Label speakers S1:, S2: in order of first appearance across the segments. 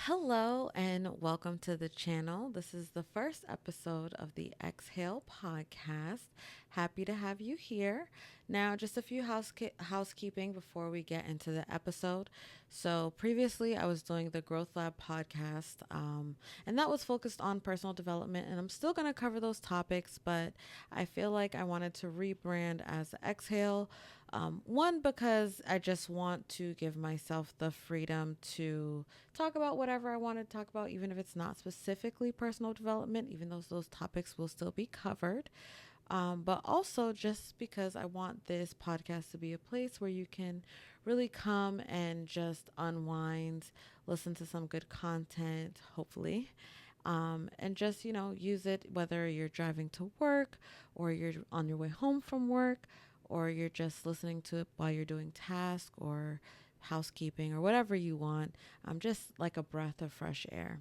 S1: Hello and welcome to the channel. This is the first episode of the Exhale podcast. Happy to have you here. Now, just a few housekeeping before we get into the episode. So, previously, I was doing the Growth Lab podcast, and that was focused on personal development. And I'm still going to cover those topics, but I feel like I wanted to rebrand as Exhale. One, because I just want to give myself the freedom to talk about whatever I want to talk about, even if it's not specifically personal development, even though those topics will still be covered. But also just because I want this podcast to be a place where you can really come and just unwind, listen to some good content, hopefully. And just, use it whether you're driving to work or you're on your way home from work or you're just listening to it while you're doing tasks or housekeeping or whatever you want. Just like a breath of fresh air.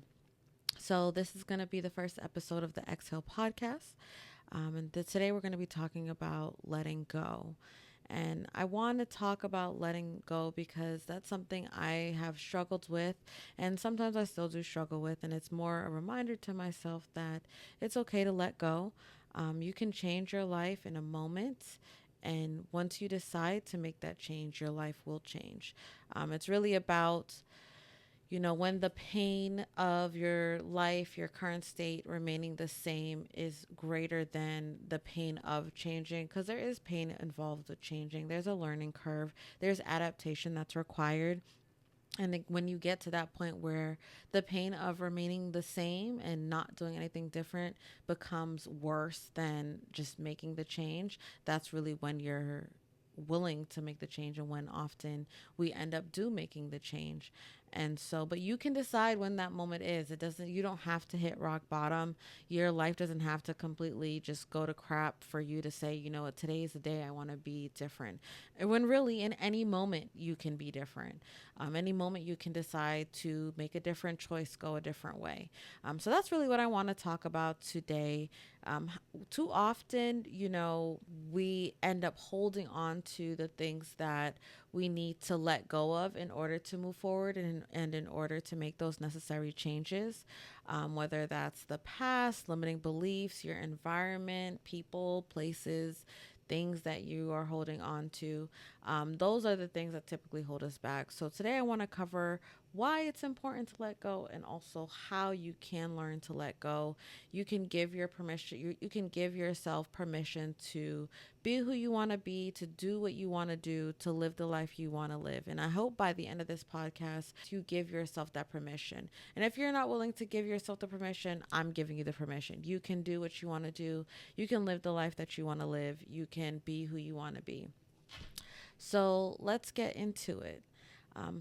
S1: So, this is going to be the first episode of the Exhale podcast. Today we're going to be talking about letting go. And I want to talk about letting go because that's something I have struggled with, and sometimes I still do struggle with. And it's more a reminder to myself that it's okay to let go. You can change your life in a moment. And once you decide to make that change, your life will change. It's really about when the pain of your life, your current state remaining the same is greater than the pain of changing, because there is pain involved with changing. There's a learning curve, there's adaptation that's required. And when you get to that point where the pain of remaining the same and not doing anything different becomes worse than just making the change, that's really when you're willing to make the change, and when often we end up do making the change. And so, but you can decide when that moment is. You don't have to hit rock bottom. Your life doesn't have to completely just go to crap for you to say, you know what, today is the day I want to be different. And when really in any moment you can be different. Any moment you can decide to make a different choice, go a different way. So that's really what I want to talk about today. Um, Too often, we end up holding on to the things that we need to let go of in order to move forward, and in order to make those necessary changes, whether that's the past, limiting beliefs, your environment, people, places, things that you are holding on to. Those are the things that typically hold us back. So today I want to cover why it's important to let go, and also how you can learn to let go. You can give you can give yourself permission to be who you want to be, to do what you want to do, to live the life you want to live. And I hope by the end of this podcast you give yourself that permission. And if you're not willing to give yourself the permission, I'm giving you the permission. You can do what you want to do. You can live the life that you want to live. You can be who you want to be. So let's get into it.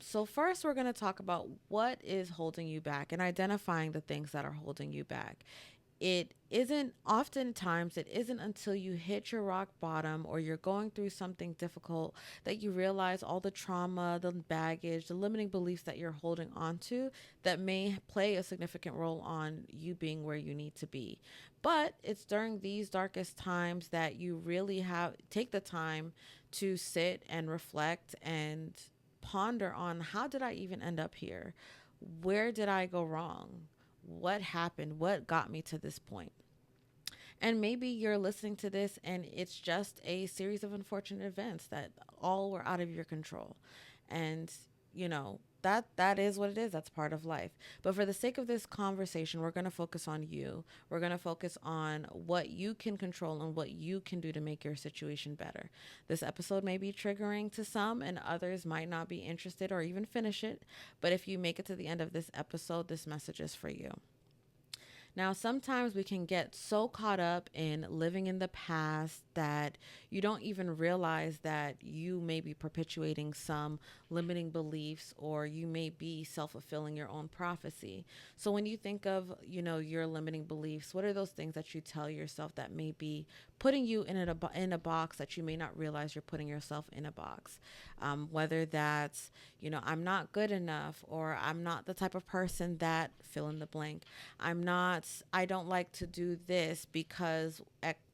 S1: So, first, we're going to talk about what is holding you back and identifying the things that are holding you back. It isn't until you hit your rock bottom or you're going through something difficult that you realize all the trauma, the baggage, the limiting beliefs that you're holding on to that may play a significant role on you being where you need to be. But it's during these darkest times that you really have take the time to sit and reflect and ponder on, how did I even end up here? Where did I go wrong? What happened? What got me to this point? And maybe you're listening to this and it's just a series of unfortunate events that all were out of your control. And, that is what it is. That's part of life. But for the sake of this conversation, we're going to focus on you. We're going to focus on what you can control and what you can do to make your situation better. This episode may be triggering to some, and others might not be interested or even finish it. But if you make it to the end of this episode, this message is for you. Now, sometimes we can get so caught up in living in the past that you don't even realize that you may be perpetuating some limiting beliefs, or you may be self-fulfilling your own prophecy. So when you think of, your limiting beliefs, what are those things that you tell yourself that may be putting you in a box that you may not realize you're putting yourself in a box? Whether that's, I'm not good enough, or I'm not the type of person that fill in the blank. I don't like to do this because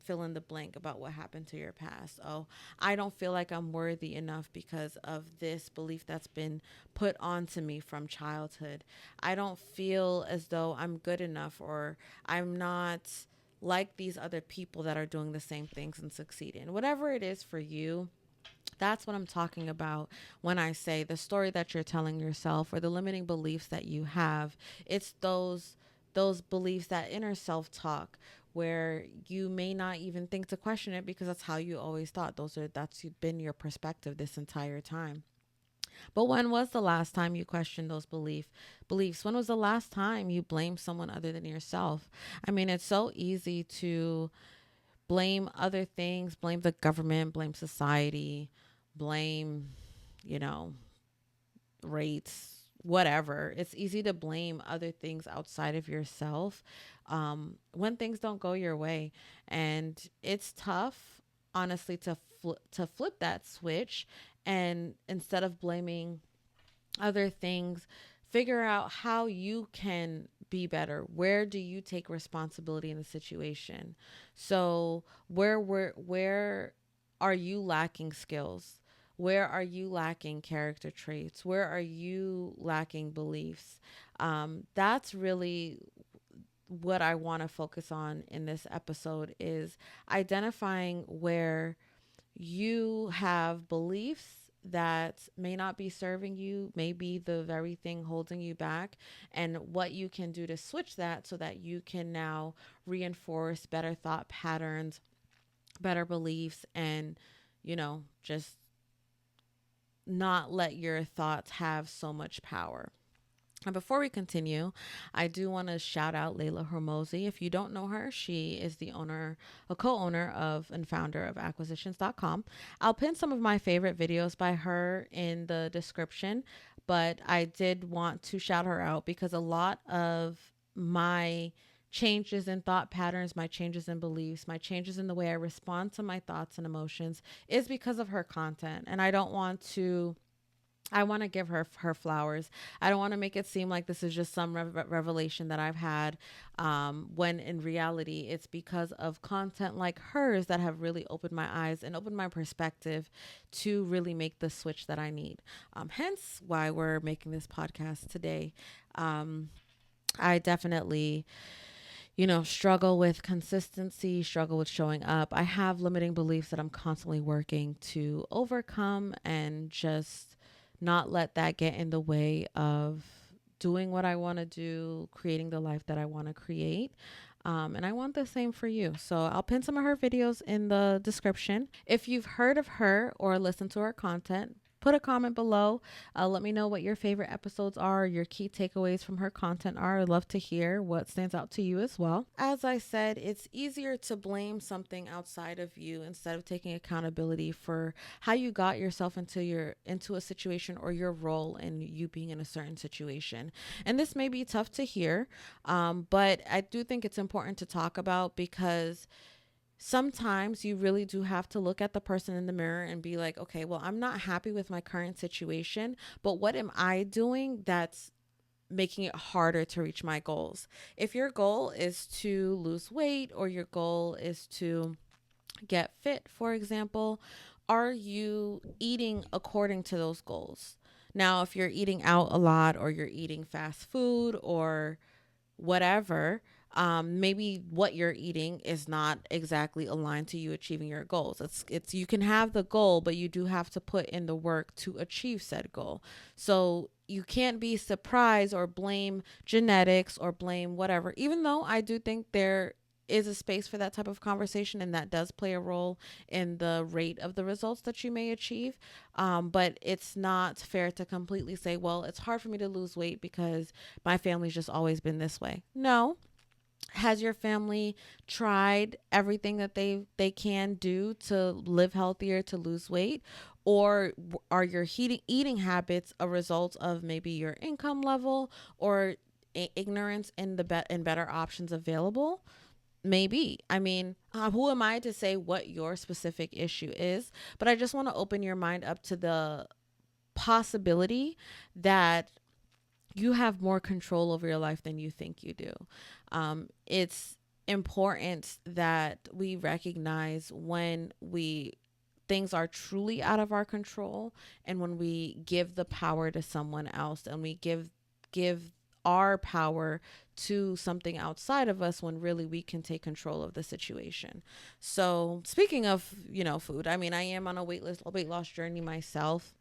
S1: fill in the blank about what happened to your past. Oh, I don't feel like I'm worthy enough because of this belief that's been put onto me from childhood. I don't feel as though I'm good enough, or I'm not like these other people that are doing the same things and succeeding. Whatever it is for you, that's what I'm talking about when I say the story that you're telling yourself or the limiting beliefs that you have. It's those beliefs, that inner self-talk where you may not even think to question it because that's how you always thought. That's been your perspective this entire time. But when was the last time you questioned those beliefs? When was the last time you blamed someone other than yourself? I mean, it's so easy to blame other things, blame the government, blame society, blame, you know, rates, whatever. It's easy to blame other things outside of yourself when things don't go your way. And it's tough, honestly, to flip that switch, and instead of blaming other things, figure out how you can be better. Where do you take responsibility in the situation? So where are you lacking skills? Where are you lacking character traits? Where are you lacking beliefs? That's really what I want to focus on in this episode, is identifying where you have beliefs that may not be serving you, may be the very thing holding you back, and what you can do to switch that so that you can now reinforce better thought patterns, better beliefs, and, just not let your thoughts have so much power. And before we continue, I do want to shout out Layla Hormozi. If you don't know her, she is a co-owner of and founder of acquisitions.com. I'll pin some of my favorite videos by her in the description, but I did want to shout her out because a lot of my changes in thought patterns, my changes in beliefs, my changes in the way I respond to my thoughts and emotions is because of her content. And I want to give her flowers. I don't want to make it seem like this is just some revelation that I've had, when in reality, it's because of content like hers that have really opened my eyes and opened my perspective to really make the switch that I need. Hence why we're making this podcast today. I definitely struggle with consistency, struggle with showing up. I have limiting beliefs that I'm constantly working to overcome and just not let that get in the way of doing what I want to do, creating the life that I want to create. And I want the same for you. So I'll pin some of her videos in the description. If you've heard of her or listened to her content, put a comment below. Let me know what your favorite episodes are, your key takeaways from her content are. I'd love to hear what stands out to you as well. As I said, it's easier to blame something outside of you instead of taking accountability for how you got yourself into a situation, or your role in you being in a certain situation. And this may be tough to hear, but I do think it's important to talk about, because sometimes you really do have to look at the person in the mirror and be like, okay, well, I'm not happy with my current situation, but what am I doing that's making it harder to reach my goals? If your goal is to lose weight, or your goal is to get fit, for example, are you eating according to those goals? Now, if you're eating out a lot, or you're eating fast food, or whatever, maybe what you're eating is not exactly aligned to you achieving your goals. It's you can have the goal, but you do have to put in the work to achieve said goal. So you can't be surprised or blame genetics or blame whatever, even though I do think there is a space for that type of conversation, and that does play a role in the rate of the results that you may achieve. But it's not fair to completely say, well, it's hard for me to lose weight because my family's just always been this way. No. Has your family tried everything that they can do to live healthier, to lose weight? Or are your eating habits a result of maybe your income level, or ignorance in in better options available? Maybe. I mean, who am I to say what your specific issue is? But I just want to open your mind up to the possibility that you have more control over your life than you think you do. It's important that we recognize when we things are truly out of our control, and when we give the power to someone else, and we give our power to something outside of us, when really we can take control of the situation. So speaking of, food, I mean, I am on a weight loss journey myself,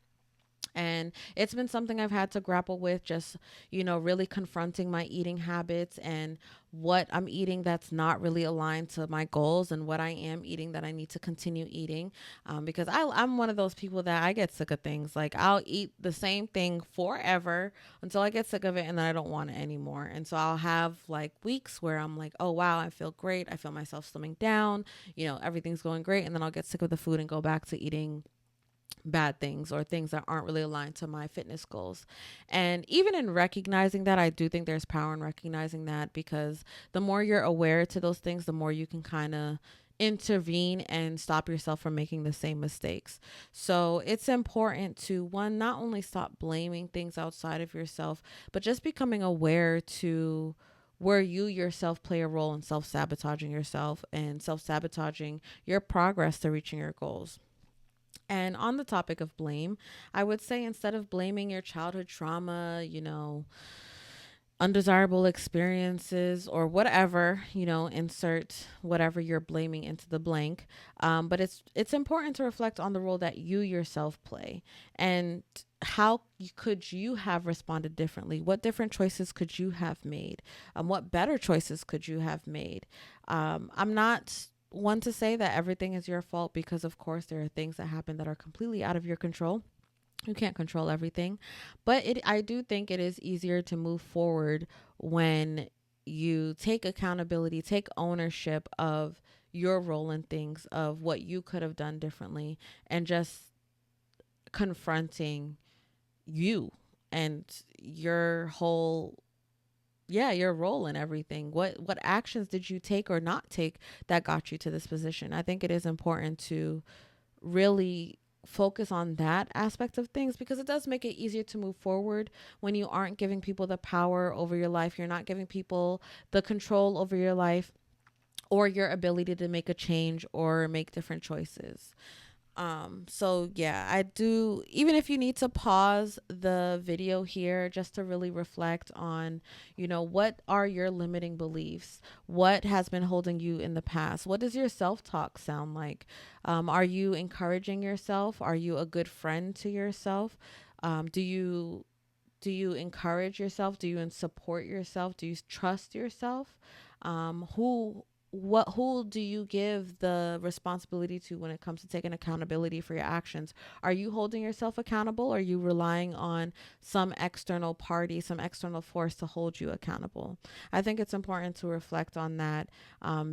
S1: and it's been something I've had to grapple with, just, really confronting my eating habits and what I'm eating that's not really aligned to my goals, and what I am eating that I need to continue eating. Because I'm one of those people that I get sick of things. Like, I'll eat the same thing forever until I get sick of it and then I don't want it anymore. And so I'll have like weeks where I'm like, oh, wow, I feel great. I feel myself slimming down. Everything's going great. And then I'll get sick of the food and go back to eating bad things or things that aren't really aligned to my fitness goals. And even in recognizing that, I do think there's power in recognizing that, because the more you're aware to those things, the more you can kind of intervene and stop yourself from making the same mistakes. So it's important to, one, not only stop blaming things outside of yourself, but just becoming aware to where you yourself play a role in self-sabotaging yourself and self-sabotaging your progress to reaching your goals. And on the topic of blame, I would say, instead of blaming your childhood trauma, undesirable experiences or whatever, insert whatever you're blaming into the blank. But it's important to reflect on the role that you yourself play, and how could you have responded differently? What different choices could you have made? What better choices could you have made? I'm not one to say that everything is your fault, because of course there are things that happen that are completely out of your control. You can't control everything, but I do think it is easier to move forward when you take accountability, take ownership of your role in things, of what you could have done differently, and just confronting you and your whole, yeah, your role in everything. What actions did you take or not take that got you to this position? I think it is important to really focus on that aspect of things, because it does make it easier to move forward when you aren't giving people the power over your life. You're not giving people the control over your life or your ability to make a change or make different choices. So yeah, I do, even if you need to pause the video here just to really reflect on, what are your limiting beliefs? What has been holding you in the past? What does your self-talk sound like? Are you encouraging yourself? Are you a good friend to yourself? Do you encourage yourself? Do you support yourself? Do you trust yourself? Who do you give the responsibility to when it comes to taking accountability for your actions? Are you holding yourself accountable, or are you relying on some external party, some external force to hold you accountable? I think it's important to reflect on that,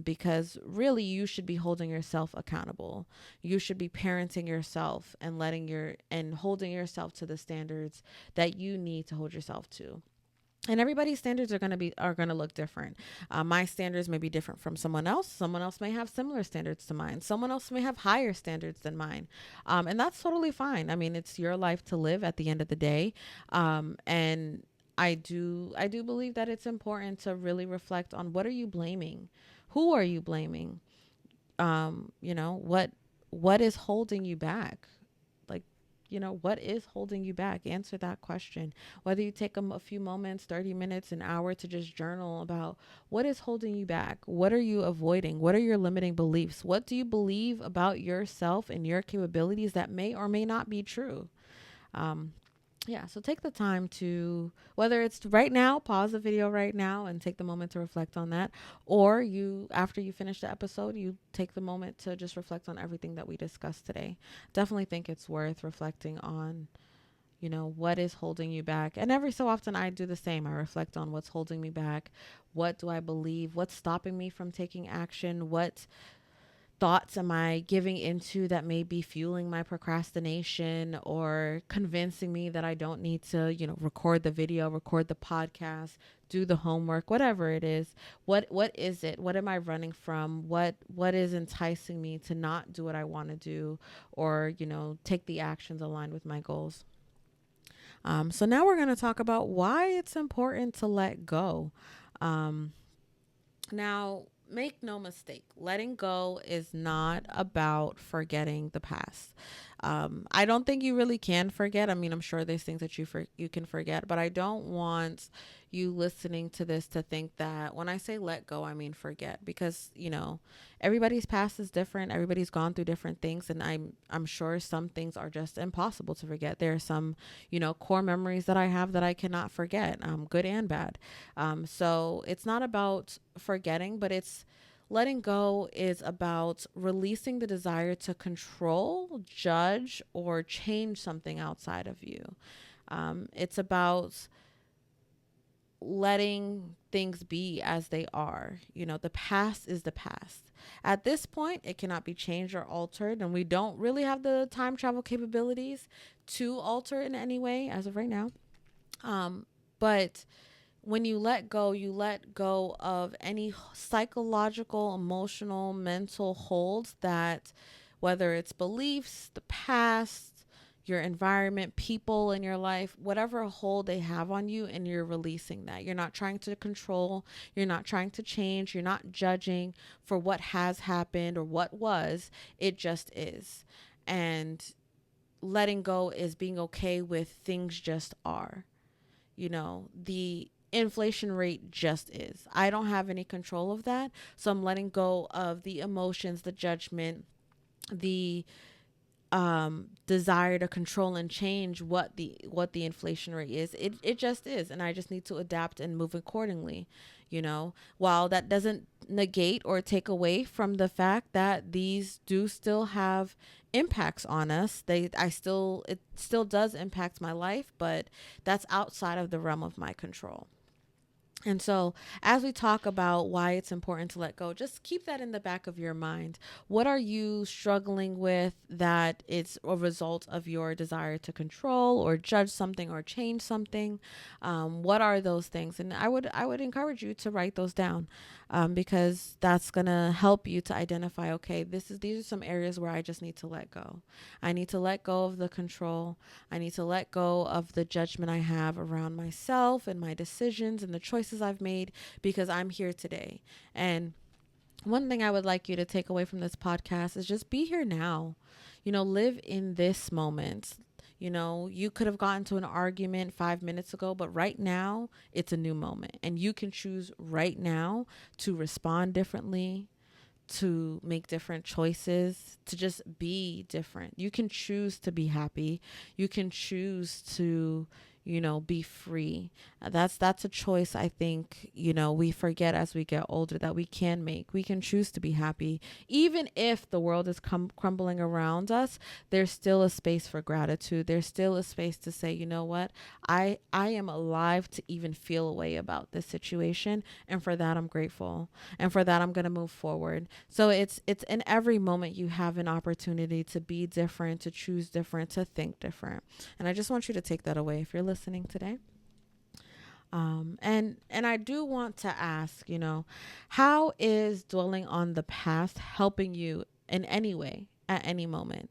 S1: because really you should be holding yourself accountable. You should be parenting yourself and holding yourself to the standards that you need to hold yourself to. And everybody's standards are going to look different. My standards may be different from someone else. Someone else may have similar standards to mine. Someone else may have higher standards than mine. And that's totally fine. I mean, it's your life to live at the end of the day. And I do believe that it's important to really reflect on, what are you blaming? Who are you blaming? What is holding you back? Like, what is holding you back? Answer that question. Whether you take a few moments, 30 minutes, an hour, to just journal about what is holding you back. What are you avoiding? What are your limiting beliefs? What do you believe about yourself and your capabilities that may or may not be true? Um, yeah, so take the time to, whether it's right now, pause the video right now and take the moment to reflect on that. Or after you finish the episode, you take the moment to just reflect on everything that we discussed today. Definitely think it's worth reflecting on, what is holding you back. And every so often I do the same. I reflect on what's holding me back. What do I believe? What's stopping me from taking action? What thoughts am I giving into that may be fueling my procrastination or convincing me that I don't need to, record the video, record the podcast, do the homework, whatever it is. What is it? What am I running from? What is enticing me to not do what I want to do, or, take the actions aligned with my goals? So now we're going to talk about why it's important to let go. Now, make no mistake, letting go is not about forgetting the past. I don't think you really can forget. I mean, I'm sure there's things that you can forget, but I don't want you listening to this to think that when I say let go, I mean forget, because everybody's past is different. Everybody's gone through different things, and I'm sure some things are just impossible to forget. There are some core memories that I have that I cannot forget, good and bad. So it's not about forgetting, but it's letting go is about releasing the desire to control, judge, or change something outside of you. It's about letting things be as they are. The past is the past. At this point, it cannot be changed or altered, and we don't really have the time travel capabilities to alter it in any way as of right now. But when you let go of any psychological, emotional, mental holds that, whether it's beliefs, the past, your environment, people in your life, whatever hold they have on you, and you're releasing that. You're not trying to control, you're not trying to change, you're not judging for what has happened or what was. It just is. And letting go is being okay with things just are. The inflation rate just is. I don't have any control of that. So I'm letting go of the emotions, the judgment, the desire to control and change what the inflation rate is. It just is, and I just need to adapt and move accordingly. While that doesn't negate or take away from the fact that these do still have impacts on us. It still does impact my life, but that's outside of the realm of my control. And so, as we talk about why it's important to let go, just keep that in the back of your mind. What are you struggling with that it's a result of your desire to control or judge something or change something? What are those things? And I would encourage you to write those down, because that's gonna help you to identify. Okay, these are some areas where I just need to let go. I need to let go of the control. I need to let go of the judgment I have around myself and my decisions and the choices I've made, because I'm here today. And one thing I would like you to take away from this podcast is just be here now. Live in this moment. You could have gotten to an argument 5 minutes ago, but right now it's a new moment. And you can choose right now to respond differently, to make different choices, to just be different. You can choose to be happy. You can choose to, be free. That's a choice I think, we forget as we get older that we can make. We can choose to be happy. Even if the world is crumbling around us, there's still a space for gratitude. There's still a space to say, you know what? I am alive to even feel a way about this situation. And for that, I'm grateful. And for that, I'm going to move forward. So it's in every moment you have an opportunity to be different, to choose different, to think different. And I just want you to take that away if you're listening today. And I do want to ask, how is dwelling on the past helping you in any way at any moment?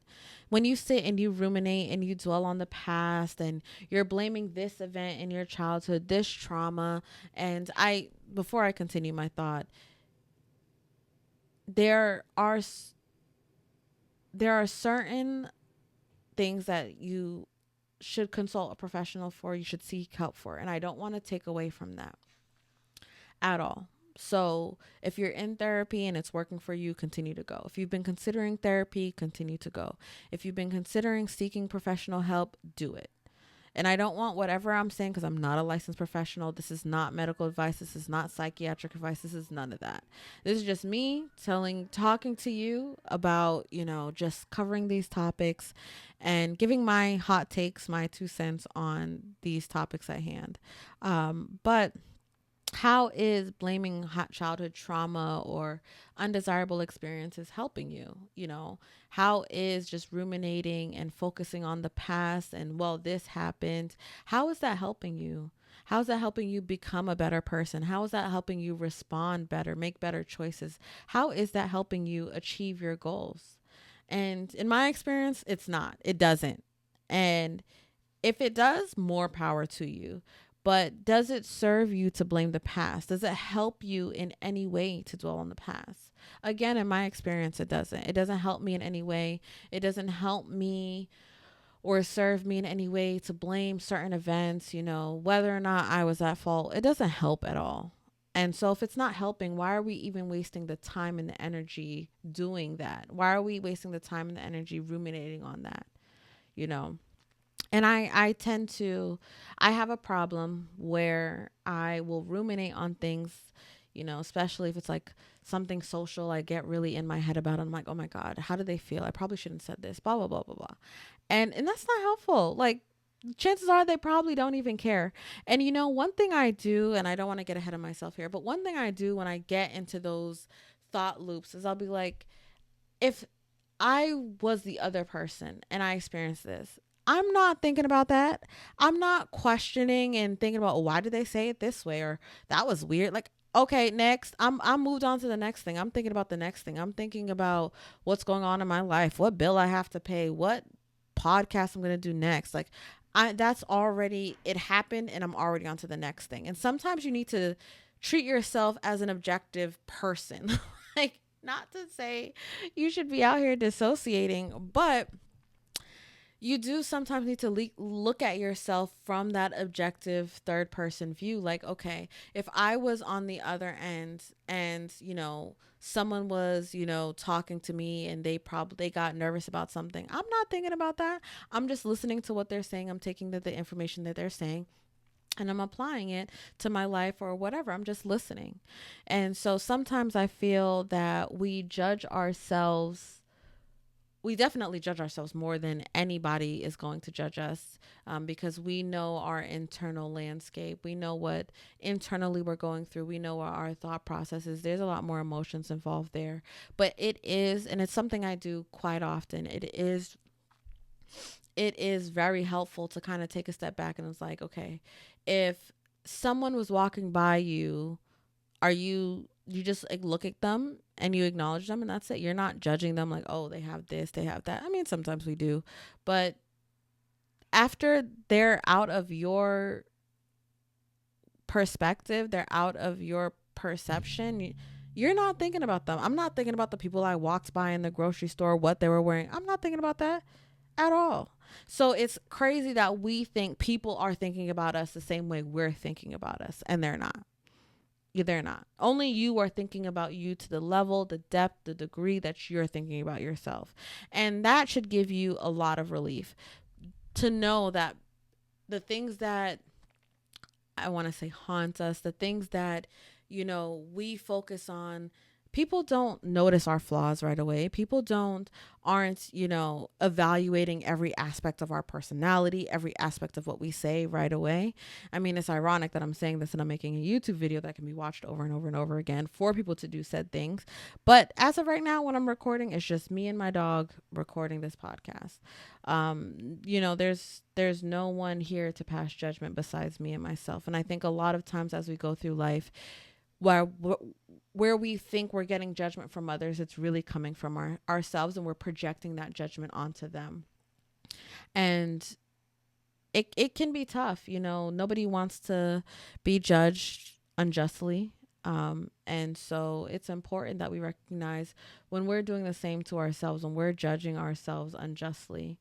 S1: When you sit and you ruminate and you dwell on the past and you're blaming this event in your childhood, this trauma, and before I continue my thought, there are certain things that you should consult a professional for, you should seek help for. And I don't want to take away from that at all. So if you're in therapy and it's working for you, continue to go. If you've been considering therapy, continue to go. If you've been considering seeking professional help, do it. And I don't want whatever I'm saying, because I'm not a licensed professional. This is not medical advice. This is not psychiatric advice. This is none of that. This is just me talking to you about, just covering these topics and giving my hot takes, my 2 cents on these topics at hand. But how is blaming hot childhood trauma or undesirable experiences helping you? How is just ruminating and focusing on the past and, well, this happened? How is that helping you? How is that helping you become a better person? How is that helping you respond better, make better choices? How is that helping you achieve your goals? And in my experience, it's not. It doesn't. And if it does, more power to you. But does it serve you to blame the past? Does it help you in any way to dwell on the past? Again, in my experience, it doesn't. It doesn't help me in any way. It doesn't help me or serve me in any way to blame certain events, whether or not I was at fault. It doesn't help at all. And so if it's not helping, why are we even wasting the time and the energy doing that? Why are we wasting the time and the energy ruminating on that? You know? And I tend to, I have a problem where I will ruminate on things, especially if it's like something social. I get really in my head about it. I'm like, oh my God, how do they feel? I probably shouldn't have said this, blah, blah, blah, blah, blah. And that's not helpful. Like, chances are they probably don't even care. And one thing I do, and I don't want to get ahead of myself here, but one thing I do when I get into those thought loops is I'll be like, if I was the other person and I experienced this, I'm not thinking about that. I'm not questioning and thinking about, why did they say it this way, or that was weird. Like, okay, next. I'm moved on to the next thing. I'm thinking about the next thing. I'm thinking about what's going on in my life, what bill I have to pay, what podcast I'm going to do next. Like, that's already, it happened, and I'm already on to the next thing. And sometimes you need to treat yourself as an objective person. Like, not to say you should be out here dissociating, but you do sometimes need to look at yourself from that objective third person view. Like, okay, if I was on the other end and, someone was, talking to me and they got nervous about something, I'm not thinking about that. I'm just listening to what they're saying. I'm taking the information that they're saying and I'm applying it to my life or whatever. I'm just listening. And so sometimes I feel that we definitely judge ourselves more than anybody is going to judge us, because we know our internal landscape. We know what internally we're going through. We know our thought processes. There's a lot more emotions involved there. But it is, and it's something I do quite often, it is very helpful to kind of take a step back and it's like, okay, if someone was walking by you, you just like look at them and you acknowledge them and that's it. You're not judging them like, oh, they have this, they have that. I mean, sometimes we do, but after they're out of your perspective, they're out of your perception, you're not thinking about them. I'm not thinking about the people I walked by in the grocery store, what they were wearing. I'm not thinking about that at all. So it's crazy that we think people are thinking about us the same way we're thinking about us, and they're not. They're not. Only you are thinking about you to the level, the depth, the degree that you're thinking about yourself. And that should give you a lot of relief to know that the things that I want to say haunt us, the things that, we focus on, people don't notice our flaws right away. People aren't, evaluating every aspect of our personality, every aspect of what we say right away. I mean, it's ironic that I'm saying this and I'm making a YouTube video that can be watched over and over and over again for people to do said things. But as of right now, when I'm recording, it's just me and my dog recording this podcast. There's no one here to pass judgment besides me and myself. And I think a lot of times as we go through life, where we think we're getting judgment from others, it's really coming from ourselves, and we're projecting that judgment onto them. And it can be tough. Nobody wants to be judged unjustly. And so it's important that we recognize when we're doing the same to ourselves, when we're judging ourselves unjustly.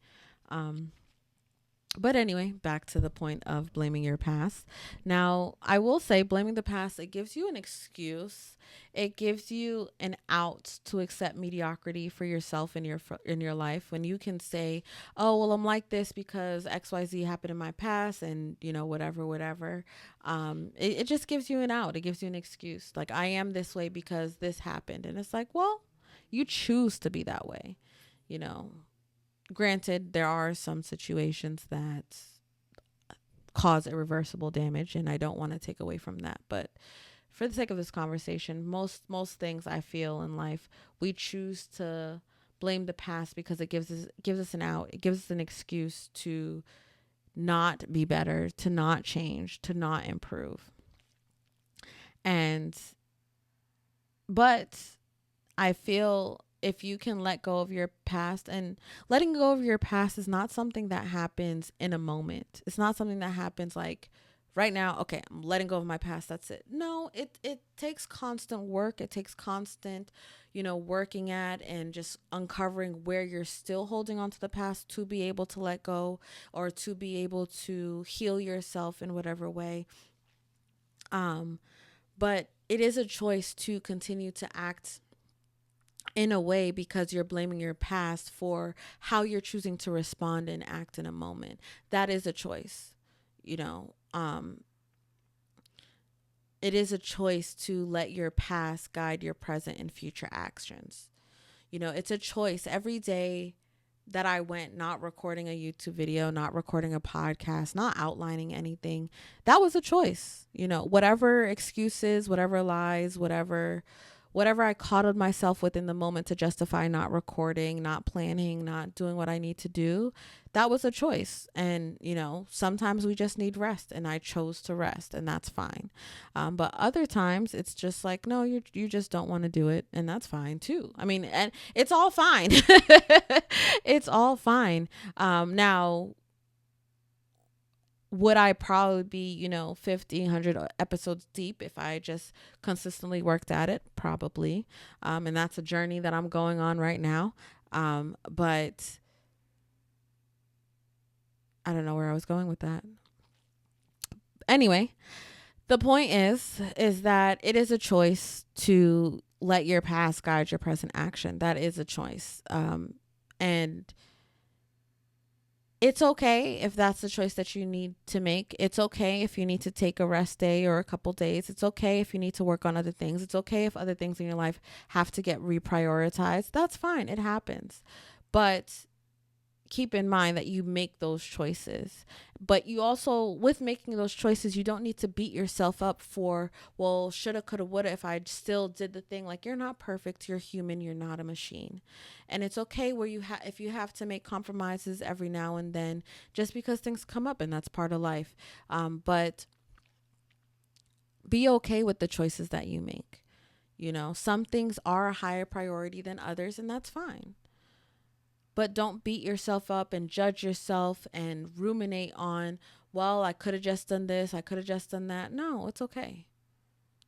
S1: But anyway, back to the point of blaming your past. Now, I will say blaming the past, it gives you an excuse. It gives you an out to accept mediocrity for yourself in your life, when you can say, oh, well, I'm like this because XYZ happened in my past and, whatever. It just gives you an out. It gives you an excuse. Like, I am this way because this happened. And it's like, well, you choose to be that way, Granted, there are some situations that cause irreversible damage, and I don't want to take away from that. But for the sake of this conversation, most things I feel in life, we choose to blame the past because it gives us an out. It gives us an excuse to not be better, to not change, to not improve. But I feel if you can let go of your past, and letting go of your past is not something that happens in a moment. It's not something that happens like right now, okay, I'm letting go of my past. That's it. No, it takes constant work. It takes constant, working at and just uncovering where you're still holding on to the past to be able to let go or to be able to heal yourself in whatever way. Um, but it is a choice to continue to act in a way because you're blaming your past for how you're choosing to respond and act in a moment. That is a choice, you know. It is a choice to let your past guide your present and future actions. It's a choice every day that I went not recording a YouTube video, not recording a podcast, not outlining anything. That was a choice. Whatever excuses, whatever lies, whatever I coddled myself with in the moment to justify not recording, not planning, not doing what I need to do, that was a choice. And, sometimes we just need rest, and I chose to rest, and that's fine. But other times it's just like, no, you just don't want to do it, and that's fine too. I mean, and it's all fine. It's all fine. Now, would I probably be, 50, 100 episodes deep if I just consistently worked at it? Probably. And that's a journey that I'm going on right now. But I don't know where I was going with that. Anyway, the point is that it is a choice to let your past guide your present action. That is a choice. And it's okay if that's the choice that you need to make. It's okay if you need to take a rest day or a couple days. It's okay if you need to work on other things. It's okay if other things in your life have to get reprioritized. That's fine. It happens. But keep in mind that you make those choices. But you also, with making those choices, you don't need to beat yourself up for, well, shoulda, coulda, woulda, if I still did the thing. Like, you're not perfect. You're human. You're not a machine. And it's okay where if you have to make compromises every now and then, just because things come up, and that's part of life. But be okay with the choices that you make. Some things are a higher priority than others, and that's fine. But don't beat yourself up and judge yourself and ruminate on, well, I could have just done this. I could have just done that. No, it's okay.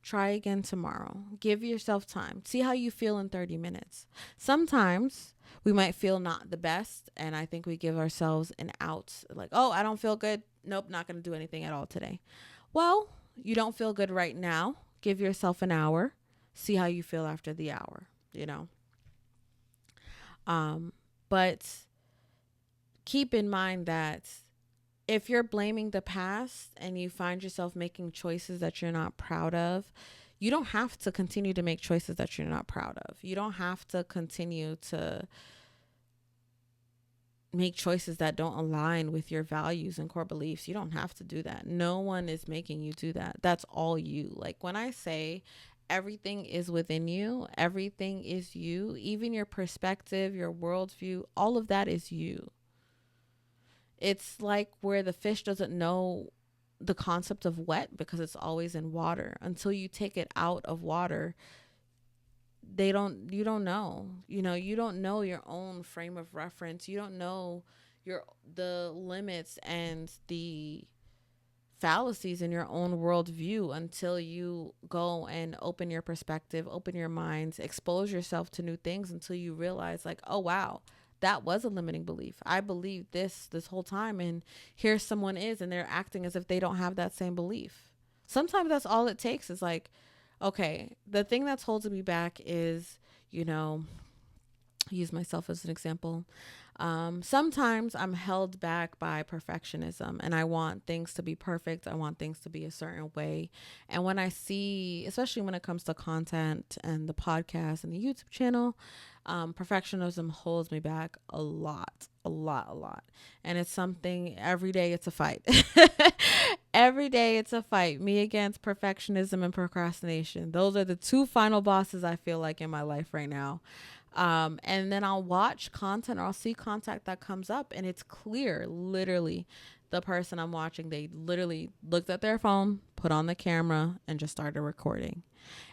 S1: Try again tomorrow. Give yourself time. See how you feel in 30 minutes. Sometimes we might feel not the best, and I think we give ourselves an out. Like, oh, I don't feel good. Nope, not going to do anything at all today. Well, you don't feel good right now. Give yourself an hour. See how you feel after the hour, But keep in mind that if you're blaming the past and you find yourself making choices that you're not proud of, you don't have to continue to make choices that you're not proud of. You don't have to continue to make choices that don't align with your values and core beliefs. You don't have to do that. No one is making you do that. That's all you. Like, when I say everything is within you, everything is you, even your perspective, your worldview, all of that is you. It's like where the fish doesn't know the concept of wet because it's always in water. Until you take it out of water, you don't know. You don't know your own frame of reference. You don't know the limits and the fallacies in your own worldview until you go and open your perspective, open your minds, expose yourself to new things until you realize, like, oh, wow, that was a limiting belief. I believed this whole time, and here someone is, and they're acting as if they don't have that same belief. Sometimes that's all it takes is like, okay, the thing that's holding me back is, use myself as an example. Sometimes I'm held back by perfectionism, and I want things to be perfect. I want things to be a certain way. And when I see, especially when it comes to content and the podcast and the YouTube channel, perfectionism holds me back a lot. And it's something every day it's a fight. Every day it's a fight. Me against perfectionism and procrastination. Those are the two final bosses I feel like in my life right now. And then I'll watch content or I'll see content that comes up, and it's clear, literally, the person I'm watching, they literally looked at their phone, put on the camera, and just started recording.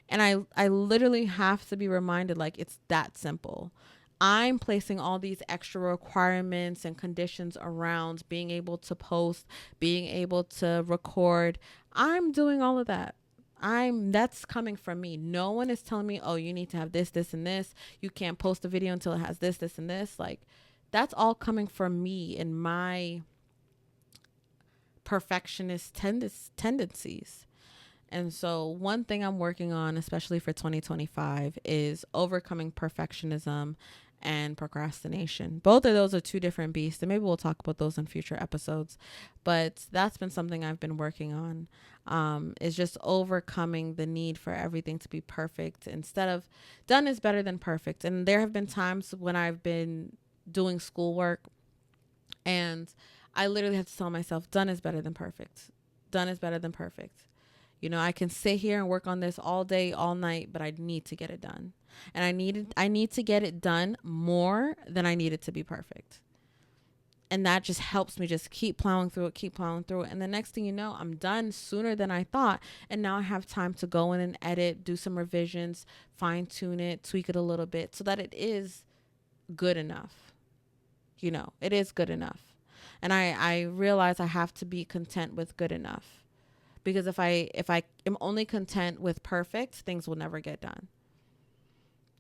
S1: And I literally have to be reminded, like, it's that simple. I'm placing all these extra requirements and conditions around being able to post, being able to record. I'm doing all of that. That's coming from me. No one is telling me, "Oh, you need to have this, this and this. You can't post a video until it has this, this and this." Like that's all coming from me and my perfectionist tendencies. And so, one thing I'm working on, especially for 2025, is overcoming perfectionism and procrastination. Both of those are two different beasts, and maybe we'll talk about those in future episodes. But that's been something I've been working on, is just overcoming the need for everything to be perfect instead of done is better than perfect. And there have been times when I've been doing schoolwork and I literally have to tell myself, done is better than perfect. Done is better than perfect. I can sit here and work on this all day, all night, but I need to get it done. And I need to get it done more than I need it to be perfect. And that just helps me just keep plowing through it, keep plowing through it. And the next thing you know, I'm done sooner than I thought. And now I have time to go in and edit, do some revisions, fine tune it, tweak it a little bit so that it is good enough. It is good enough. And I realize I have to be content with good enough. Because if I am only content with perfect, things will never get done.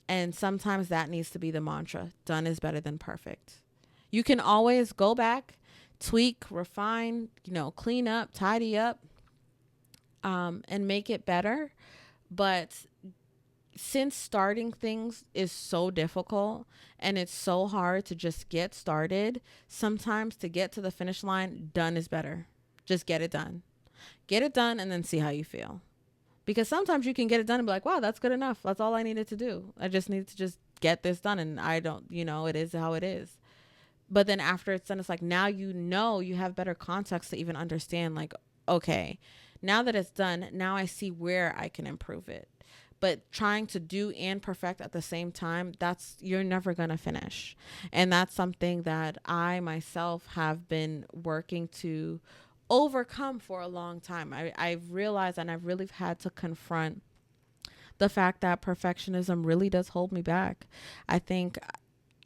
S1: And sometimes that needs to be the mantra. Done is better than perfect. You can always go back, tweak, refine, clean up, tidy up, and make it better. But since starting things is so difficult and it's so hard to just get started, sometimes to get to the finish line, done is better. Just get it done. Get it done and then see how you feel. Because sometimes you can get it done and be like, wow, that's good enough. That's all I needed to do. I just needed to just get this done. And I don't, it is how it is. But then after it's done, it's like, now you have better context to even understand, like, okay, now that it's done, now I see where I can improve it. But trying to do and perfect at the same time, you're never going to finish. And that's something that I myself have been working to overcome for a long time. I've realized and I've really had to confront the fact that perfectionism really does hold me back. I think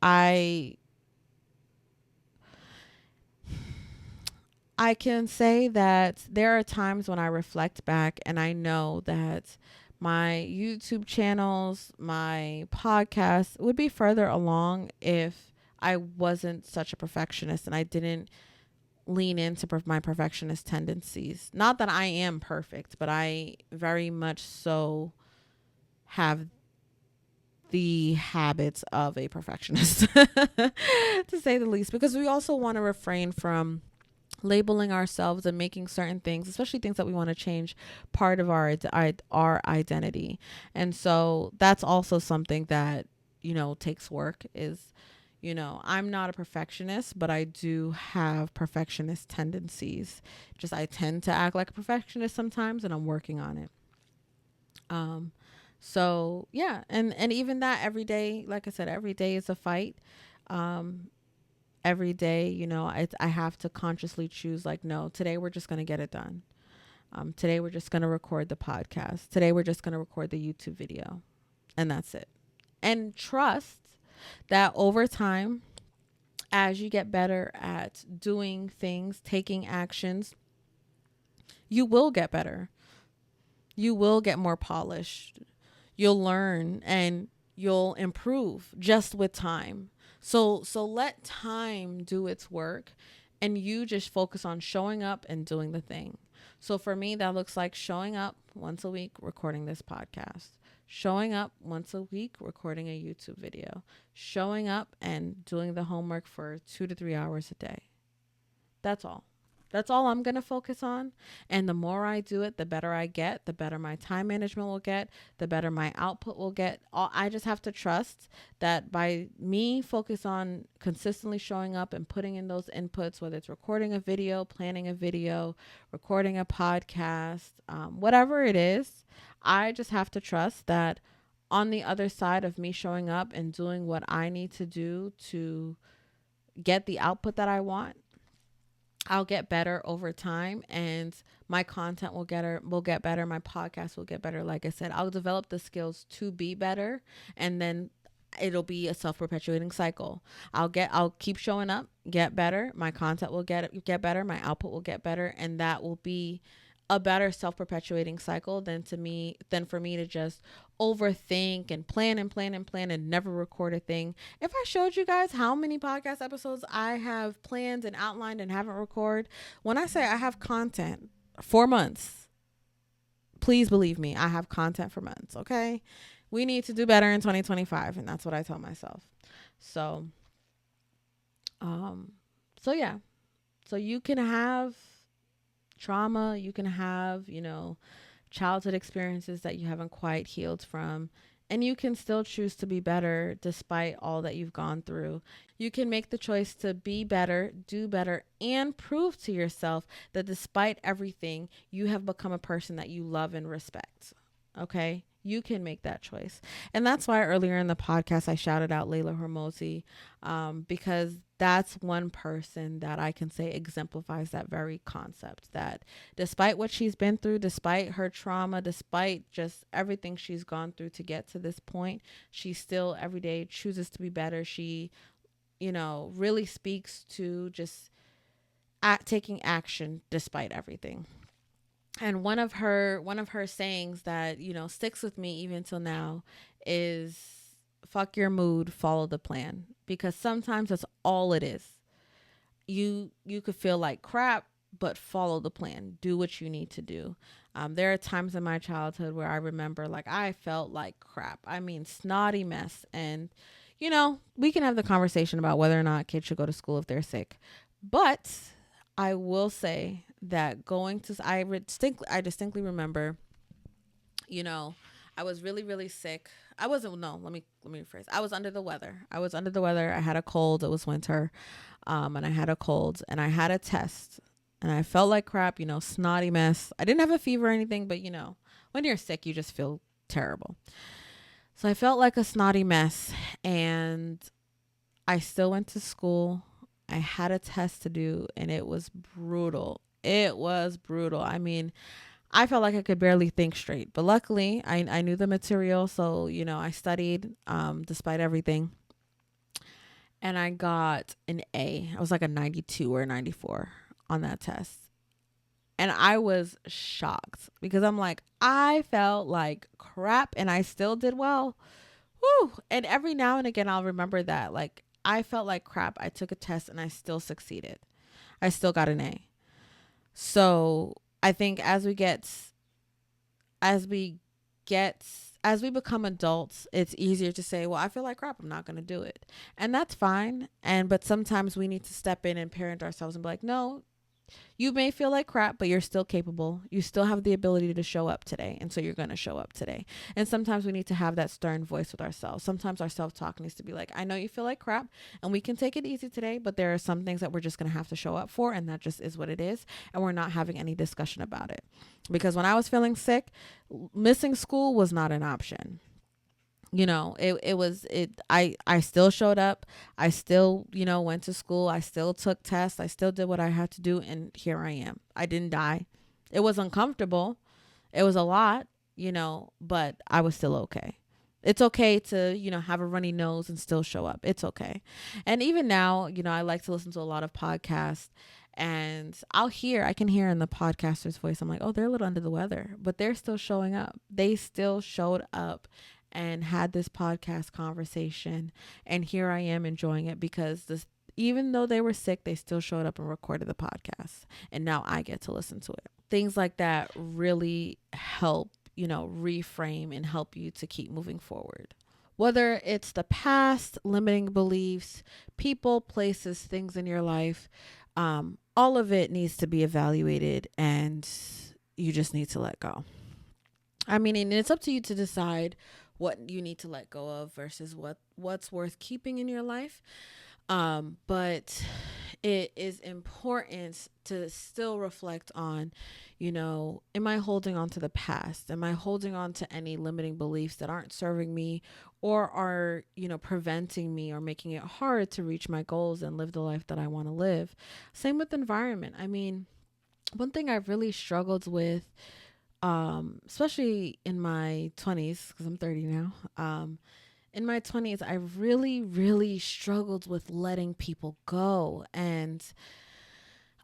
S1: I can say that there are times when I reflect back and I know that my YouTube channels, my podcast would be further along if I wasn't such a perfectionist and I didn't lean into my perfectionist tendencies. Not that I am perfect, but I very much so have the habits of a perfectionist, to say the least, because we also want to refrain from labeling ourselves and making certain things, especially things that we want to change, part of our identity. And so that's also something that, takes work is, I'm not a perfectionist, but I do have perfectionist tendencies. Just I tend to act like a perfectionist sometimes, and I'm working on it. So yeah, and even that every day, like I said, every day is a fight. Every day, I have to consciously choose, like, no, today we're just going to get it done. Today we're just going to record the podcast. Today we're just going to record the YouTube video, and that's it. And trust that over time, as you get better at doing things, taking actions, you will get better. You will get more polished. You'll learn and you'll improve just with time. So let time do its work and you just focus on showing up and doing the thing. So for me, that looks like showing up once a week, recording this podcast. Showing up once a week, recording a YouTube video. Showing up and doing the homework for 2 to 3 hours a day. That's all. That's all I'm going to focus on. And the more I do it, the better I get, the better my time management will get, the better my output will get. I just have to trust that by me focus on consistently showing up and putting in those inputs, whether it's recording a video, planning a video, recording a podcast, whatever it is, I just have to trust that on the other side of me showing up and doing what I need to do to get the output that I want, I'll get better over time and my content will get better. My podcast will get better. Like I said, I'll develop the skills to be better. And then it'll be a self-perpetuating cycle. I'll keep showing up, get better, my content will get better, my output will get better, and that will be a better self-perpetuating cycle than for me to just overthink and plan and plan and plan and never record a thing. If I showed you guys how many podcast episodes I have planned and outlined and haven't recorded, when I say I have content for months, please believe me, I have content for months. Okay, we need to do better in 2025, and that's what I tell myself. So so yeah, so you can have trauma, you can have, childhood experiences that you haven't quite healed from, and you can still choose to be better despite all that you've gone through. You can make the choice to be better, do better, and prove to yourself that despite everything, you have become a person that you love and respect. Okay? You can make that choice. And that's why earlier in the podcast, I shouted out Layla Hormozi, because that's one person that I can say exemplifies that very concept, that despite what she's been through, despite her trauma, despite just everything she's gone through to get to this point, she still every day chooses to be better. She, really speaks to just taking action despite everything. And one of her sayings that sticks with me even till now is, fuck your mood, follow the plan, because sometimes that's all it is. You could feel like crap, but follow the plan, do what you need to do. There are times in my childhood where I remember like I felt like crap, I mean snotty mess. And we can have the conversation about whether or not kids should go to school if they're sick, but I will say that I distinctly remember, I was really, really sick. I wasn't, no, let me rephrase. I was under the weather. I had a cold. It was winter. And I had a cold and I had a test and I felt like crap, snotty mess. I didn't have a fever or anything, but when you're sick, you just feel terrible. So I felt like a snotty mess and I still went to school. I had a test to do and it was brutal. It was brutal. I mean, I felt like I could barely think straight, but luckily I knew the material. So, I studied, despite everything, and I got an A. I was like a 92 or a 94 on that test. And I was shocked because I'm like, I felt like crap and I still did well. Woo. And every now and again, I'll remember that. Like, I felt like crap. I took a test and I still succeeded. I still got an A. So I think as we become adults, it's easier to say, well, I feel like crap, I'm not going to do it. And that's fine. But sometimes we need to step in and parent ourselves and be like, no, you may feel like crap, but you're still capable. You still have the ability to show up today. And so you're going to show up today. And sometimes we need to have that stern voice with ourselves. Sometimes our self-talk needs to be like, I know you feel like crap and we can take it easy today, but there are some things that we're just going to have to show up for. And that just is what it is. And we're not having any discussion about it. Because when I was feeling sick, missing school was not an option. I still showed up. I still, went to school. I still took tests. I still did what I had to do. And here I am. I didn't die. It was uncomfortable. It was a lot, but I was still okay. It's okay to, have a runny nose and still show up. It's okay. And even now, I like to listen to a lot of podcasts and I can hear in the podcaster's voice, I'm like, oh, they're a little under the weather, but they're still showing up. They still showed up and had this podcast conversation. And here I am enjoying it because even though they were sick, they still showed up and recorded the podcast. And now I get to listen to it. Things like that really help, reframe and help you to keep moving forward. Whether it's the past, limiting beliefs, people, places, things in your life, all of it needs to be evaluated and you just need to let go. I mean, and it's up to you to decide what you need to let go of versus what's worth keeping in your life. But it is important to still reflect on, am I holding on to the past? Am I holding on to any limiting beliefs that aren't serving me or are, preventing me or making it hard to reach my goals and live the life that I want to live? Same with environment. I mean, one thing I've really struggled with, especially in my 20s, because I'm 30 now, in my 20s, I really, really struggled with letting people go. And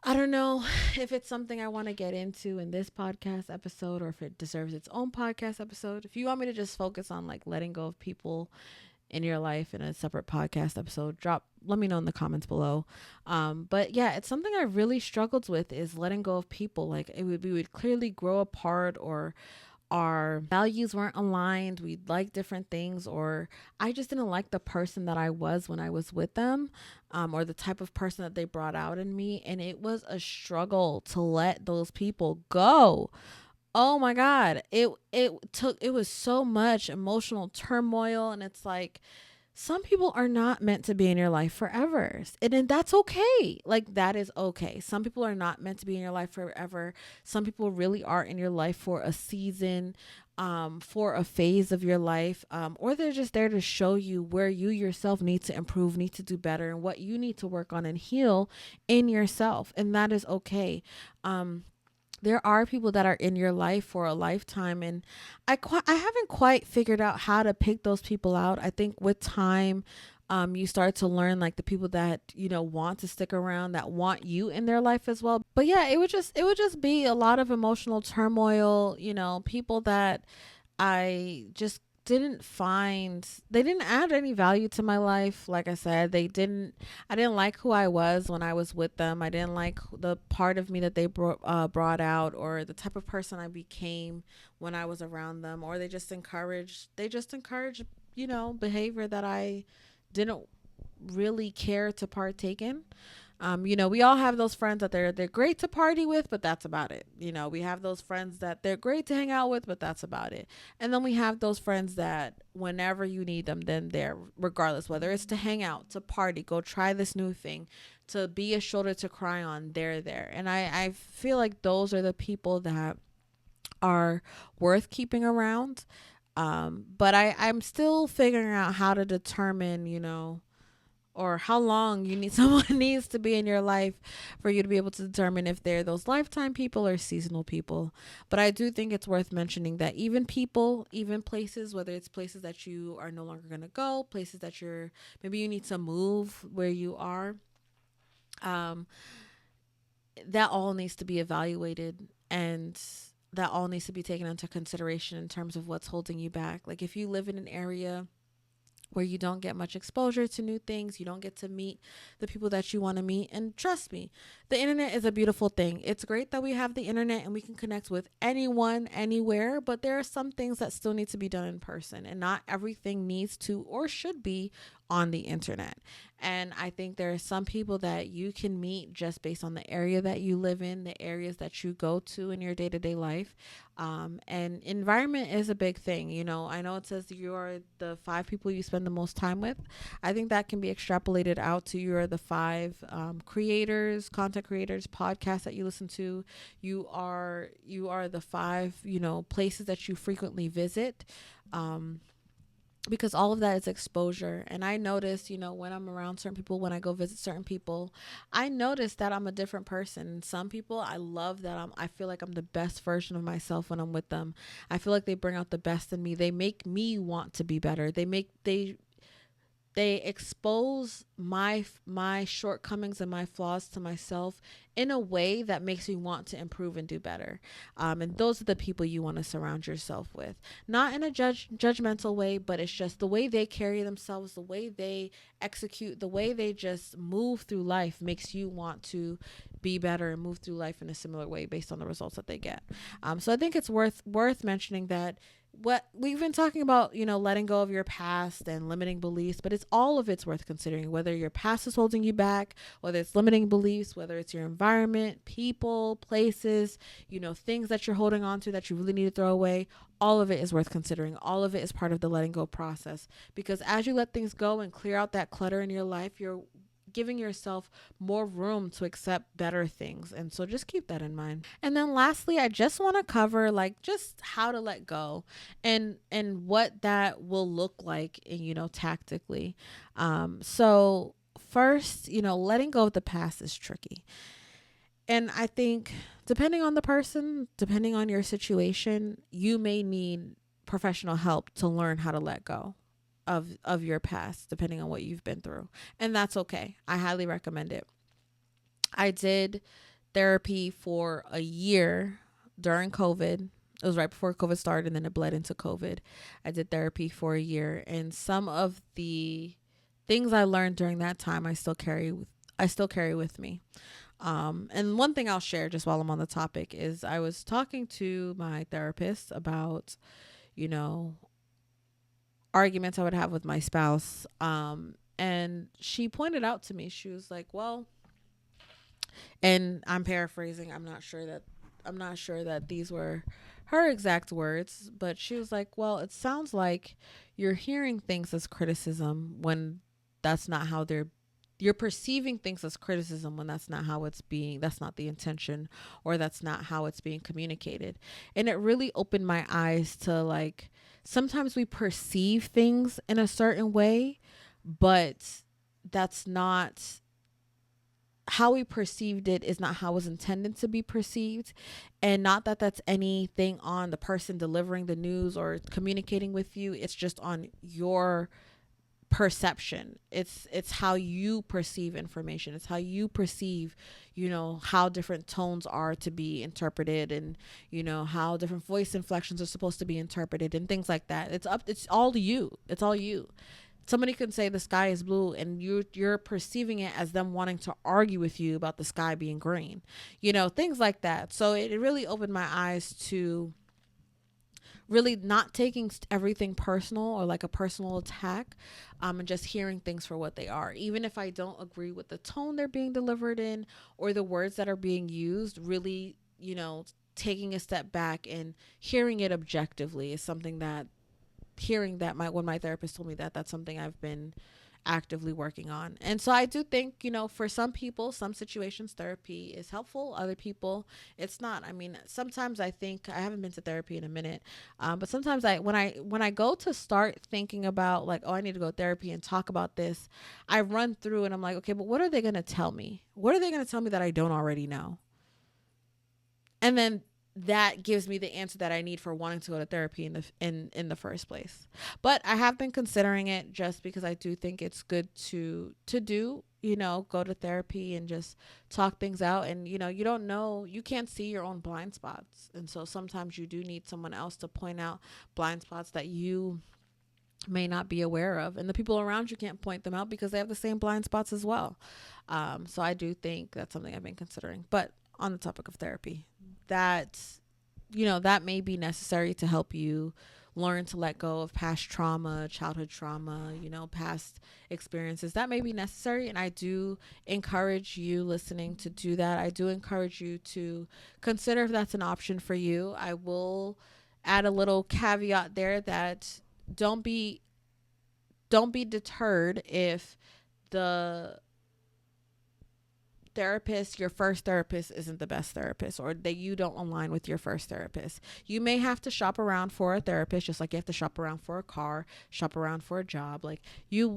S1: I don't know if it's something I want to get into in this podcast episode or if it deserves its own podcast episode. If you want me to just focus on like letting go of people in your life in a separate podcast episode, let me know in the comments below. But yeah, it's something I really struggled with, is letting go of people. Like we would clearly grow apart, or our values weren't aligned. We liked different things, or I just didn't like the person that I was when I was with them, or the type of person that they brought out in me. And it was a struggle to let those people go. Oh my God. It was so much emotional turmoil. And it's like, some people are not meant to be in your life forever. And that's okay. Like, that is okay. Some people are not meant to be in your life forever. Some people really are in your life for a season, for a phase of your life, or they're just there to show you where you yourself need to improve, need to do better, and what you need to work on and heal in yourself. And that is okay. There are people that are in your life for a lifetime, and I haven't quite figured out how to pick those people out. I think with time, you start to learn like the people that want to stick around, that want you in their life as well. But yeah, it would just be a lot of emotional turmoil. People that I just didn't find, they didn't add any value to my life. Like I said, I didn't like who I was when I was with them. I didn't like the part of me that they brought out, or the type of person I became when I was around them. Or they just encouraged behavior that I didn't really care to partake in. We all have those friends that they're great to party with, but that's about it. We have those friends that they're great to hang out with, but that's about it. And then we have those friends that whenever you need them, then they're, regardless, whether it's to hang out, to party, go try this new thing, to be a shoulder to cry on, they're there. And I feel like those are the people that are worth keeping around. But I'm still figuring out how to determine, or how long someone needs to be in your life for you to be able to determine if they're those lifetime people or seasonal people. But I do think it's worth mentioning that even people, even places, whether it's places that you are no longer going to go, places that maybe you need to move where you are, um, that all needs to be evaluated, and that all needs to be taken into consideration in terms of what's holding you back. Like, if you live in an area where you don't get much exposure to new things, you don't get to meet the people that you want to meet. And trust me, the internet is a beautiful thing. It's great that we have the internet and we can connect with anyone, anywhere, but there are some things that still need to be done in person, and not everything needs to or should be on the internet. And I think there are some people that you can meet just based on the area that you live in, the areas that you go to in your day-to-day life. And environment is a big thing. I know it says you are the 5 people you spend the most time with. I think that can be extrapolated out to you are the 5 content creators, podcasts that you listen to. You are the 5 places that you frequently visit. Because all of that is exposure. And I notice, when I'm around certain people, when I go visit certain people, I notice that I'm a different person. Some people, I love that I feel like I'm the best version of myself when I'm with them. I feel like they bring out the best in me. They make me want to be better. They expose my shortcomings and my flaws to myself in a way that makes me want to improve and do better. And those are the people you want to surround yourself with. Not in a judgmental way, but it's just the way they carry themselves, the way they execute, the way they just move through life makes you want to be better and move through life in a similar way based on the results that they get. So I think it's worth mentioning that what we've been talking about, letting go of your past and limiting beliefs, but it's worth considering, whether your past is holding you back, whether it's limiting beliefs, whether it's your environment, people, places, things that you're holding on to that you really need to throw away. All of it is worth considering. All of it is part of the letting go process, because as you let things go and clear out that clutter in your life, you're giving yourself more room to accept better things. And so just keep that in mind. And then lastly, I just want to cover like just how to let go and what that will look like, tactically. So first, letting go of the past is tricky. And I think depending on the person, depending on your situation, you may need professional help to learn how to let go. of your past, depending on what you've been through. And that's okay. I highly recommend it. I did therapy for a year during COVID. It was right before COVID started, and then it bled into COVID. I did therapy for a year, and some of the things I learned during that time I still carry with me. And one thing I'll share just while I'm on the topic is I was talking to my therapist about, you know, arguments I would have with my spouse. And she pointed out to me, she was like, well, and I'm paraphrasing, I'm not sure that these were her exact words, but she was like, well, it sounds like you're hearing things as criticism when that's not how you're perceiving things as criticism when that's not the intention, or that's not how it's being communicated. And it really opened my eyes to, like, sometimes we perceive things in a certain way, but that's not how we perceived it, is not how it was intended to be perceived. And not that that's anything on the person delivering the news or communicating with you. It's just on your perception. It's how you perceive information. It's how you perceive, how different tones are to be interpreted, and how different voice inflections are supposed to be interpreted, and things like that. It's all you. It's all you. Somebody can say the sky is blue, and you're perceiving it as them wanting to argue with you about the sky being green, things like that. So it really opened my eyes to really not taking everything personal or like a personal attack, and just hearing things for what they are. Even if I don't agree with the tone they're being delivered in or the words that are being used, really, taking a step back and hearing it objectively is something that when my therapist told me that, that's something I've been actively working on. And so I do think, for some people, some situations, therapy is helpful. Other people, it's not. I mean, sometimes I think, I haven't been to therapy in a minute, but sometimes when I go to start thinking about, like, oh, I need to go to therapy and talk about this, I run through and I'm like, okay, but what are they going to tell me? What are they going to tell me that I don't already know? And then that gives me the answer that I need for wanting to go to therapy in the first place. But I have been considering it, just because I do think it's good to do, go to therapy and just talk things out. And, you don't know, you can't see your own blind spots. And so sometimes you do need someone else to point out blind spots that you may not be aware of. And the people around you can't point them out because they have the same blind spots as well. So I do think that's something I've been considering. But on the topic of therapy, that that may be necessary to help you learn to let go of past trauma, childhood trauma, past experiences. That may be necessary, and I do encourage you listening to do that. I do encourage you to consider if that's an option for you. I will add a little caveat there that don't be deterred if the your first therapist isn't the best therapist, or that you don't align with your first therapist. You may have to shop around for a therapist, just like you have to shop around for a car, shop around for a job. Like you